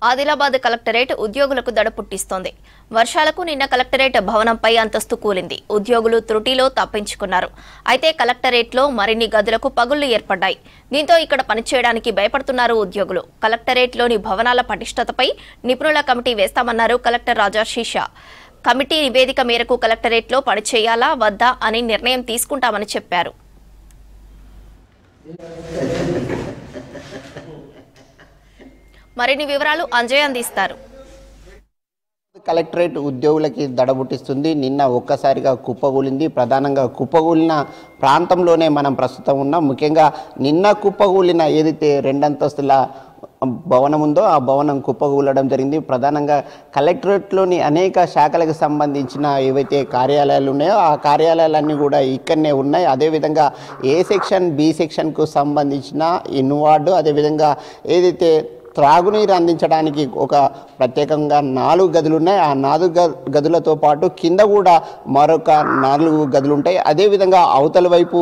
Adilabad collectorate ఉద్యోగులకు దడ పుట్టిస్తోంది. వర్షాలకు నిన్న కలెక్టరేట్ భవనంపై అంతస్తు కూలింది. ఉద్యోగులు త్రుటిలో తప్పించుకున్నారు. అయితే కలెక్టరేట్లో మరిన్ని గదులకు పగుళ్లు ఏర్పడ్డాయి. దీంతో ఇక్కడ పనిచేయడానికి భయపడుతున్నారు ఉద్యోగులు. కలెక్టరేట్లోని భవనాల పటిష్టతపై నిపుణుల కమిటీ వేస్తామన్నారు కలెక్టర్ రాజర్షి. కమిటీ నివేదిక మేరకు కలెక్టరేట్లో పనిచేయాలా వద్దా అని నిర్ణయం తీసుకుంటామని చెప్పారు. మరిన్ని వివరాలు అంజయ్ అందిస్తారు. కలెక్టరేట్ ఉద్యోగులకి దడబుట్టిస్తుంది. నిన్న ఒక్కసారిగా కుప్పగూలింది. ప్రధానంగా కుప్పగూలిన ప్రాంతంలోనే మనం ప్రస్తుతం ఉన్నాం. ముఖ్యంగా నిన్న కుప్పగూలిన ఏదైతే 2 అంతస్తుల భవనం ఉందో ఆ భవనం కుప్పగూలడం జరిగింది. ప్రధానంగా కలెక్టరేట్లోని అనేక శాఖలకు సంబంధించిన ఏవైతే కార్యాలయాలు ఉన్నాయో ఆ కార్యాలయాలన్నీ కూడా ఇక్కడనే ఉన్నాయి. అదేవిధంగా ఏ సెక్షన్ బి సెక్షన్కు సంబంధించిన ఇన్వార్డు, అదేవిధంగా ఏదైతే త్రాగునీరు అందించడానికి ఒక ప్రత్యేకంగా 4 గదులు ఉన్నాయి. ఆ 4 గదులతో పాటు కింద కూడా మరొక 4 గదులు ఉంటాయి. అదేవిధంగా అవతల వైపు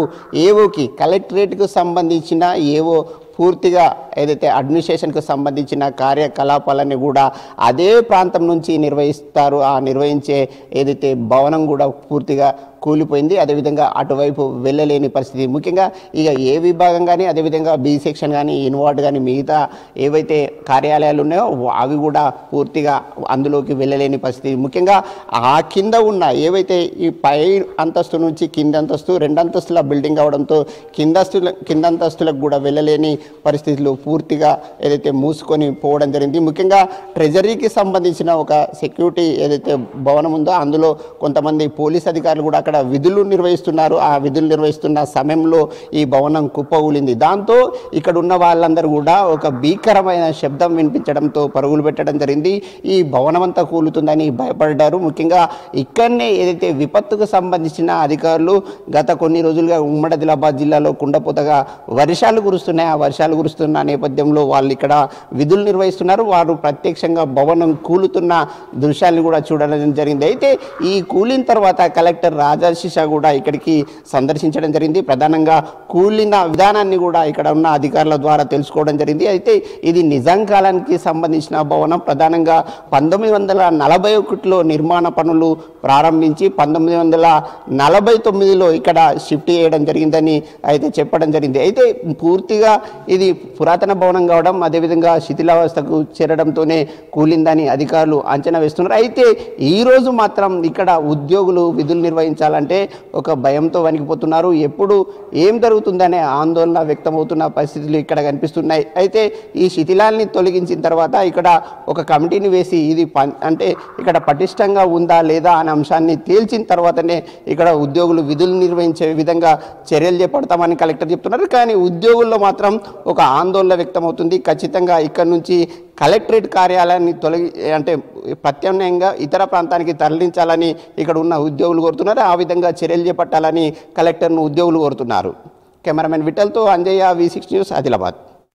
ఏవోకి కలెక్టరేట్కు సంబంధించిన ఏవో పూర్తిగా ఏదైతే అడ్మినిస్ట్రేషన్కు సంబంధించిన కార్యకలాపాలన్నీ కూడా అదే ప్రాంతం నుంచి నిర్వహిస్తారు. ఆ నిర్వహించే ఏదైతే భవనం కూడా పూర్తిగా కూలిపోయింది. అదేవిధంగా అటువైపు వెళ్ళలేని పరిస్థితి. ముఖ్యంగా ఇక ఏ విభాగం కానీ, అదేవిధంగా బి సెక్షన్ కానీ, ఇన్వార్డ్ కానీ, మిగతా ఏవైతే కార్యాలయాలు ఉన్నాయో అవి కూడా పూర్తిగా అందులోకి వెళ్ళలేని పరిస్థితి. ముఖ్యంగా ఆ కింద ఉన్న ఏవైతే ఈ పై అంతస్తు నుంచి కింద అంతస్తు 2 అంతస్తుల బిల్డింగ్ అవడంతో కింద అంతస్తులకు కూడా వెళ్ళలేని పరిస్థితులు పూర్తిగా ఏదైతే మూసుకొని పోవడం జరిగింది. ముఖ్యంగా ట్రెజరీకి సంబంధించిన ఒక సెక్యూరిటీ ఏదైతే భవనం ఉందో అందులో కొంతమంది పోలీస్ అధికారులు కూడా అక్కడ విధులు నిర్వహిస్తున్నారు. ఆ విధులు నిర్వహిస్తున్న సమయంలో ఈ భవనం కుప్పగూలింది. దాంతో ఇక్కడ ఉన్న వాళ్ళందరూ కూడా ఒక భీకరమైన శబ్దం వినిపించడంతో పరుగులు పెట్టడం జరిగింది. ఈ భవనం అంతా కూలుతుందని భయపడ్డారు. ముఖ్యంగా ఇక్కడనే ఏదైతే విపత్తుకు సంబంధించిన అధికారులు గత కొన్ని రోజులుగా ఉమ్మడి ఆదిలాబాద్ జిల్లాలో కుండపోతగా వర్షాలు కురుస్తున్నాయి. ఆ వర్షాలు కురుస్తున్న నేపథ్యంలో వాళ్ళు ఇక్కడ విధులు నిర్వహిస్తున్నారు. వారు ప్రత్యక్షంగా భవనం కూలుతున్న దృశ్యాలను కూడా చూడడం జరిగింది. అయితే ఈ కూలిన తర్వాత కలెక్టర్ రాజర్షి కూడా ఇక్కడికి సందర్శించడం జరిగింది. ప్రధానంగా కూలిన విధానాన్ని కూడా ఇక్కడ ఉన్న అధికారుల ద్వారా తెలుసుకోవడం జరిగింది. అయితే ఇది నిజాం కాలానికి సంబంధించిన భవనం. ప్రధానంగా 1941లో నిర్మాణ పనులు ప్రారంభించి 1949లో ఇక్కడ షిఫ్ట్ చేయడం జరిగిందని అయితే చెప్పడం జరిగింది. అయితే పూర్తిగా ఇది పురాతన భవనం కావడం, అదేవిధంగా శిథిలావస్థకు చేరడంతోనే కూలిందని అధికారులు అంచనా వేస్తున్నారు. అయితే ఈరోజు మాత్రం ఇక్కడ ఉద్యోగులు విధులు నిర్వహించాలంటే ఒక భయంతో వణికిపోతున్నారు. ఎప్పుడు ఏం జరుగుతుందనే ఆందోళన వ్యక్తమవుతున్న పరిస్థితులు ఇక్కడ కనిపిస్తున్నాయి. అయితే ఈ శిథిలాల్ని తొలగించిన తర్వాత ఇక్కడ ఒక కమిటీని వేసి ఇది అంటే ఇక్కడ పటిష్టంగా ఉందా లేదా అనే అంశాన్ని తేల్చిన తర్వాతనే ఇక్కడ ఉద్యోగులు విధులు నిర్వహించే విధంగా చర్యలు చేపడతామని కలెక్టర్ చెప్తున్నారు. కానీ ఉద్యోగుల్లో మాత్రం ఒక ఆందోళన వ్యక్తమవుతుంది. ఖచ్చితంగా ఇక్కడ నుంచి కలెక్టరేట్ కార్యాలయాన్ని ప్రత్యామ్నాయంగా ఇతర ప్రాంతానికి తరలించాలని ఇక్కడ ఉన్న ఉద్యోగులు కోరుతున్నారు. ఆ విధంగా చర్యలు చేపట్టాలని కలెక్టర్ను ఉద్యోగులు కోరుతున్నారు. కెమెరామెన్ విఠల్తో అంజయ్య, V6 న్యూస్, ఆదిలాబాద్.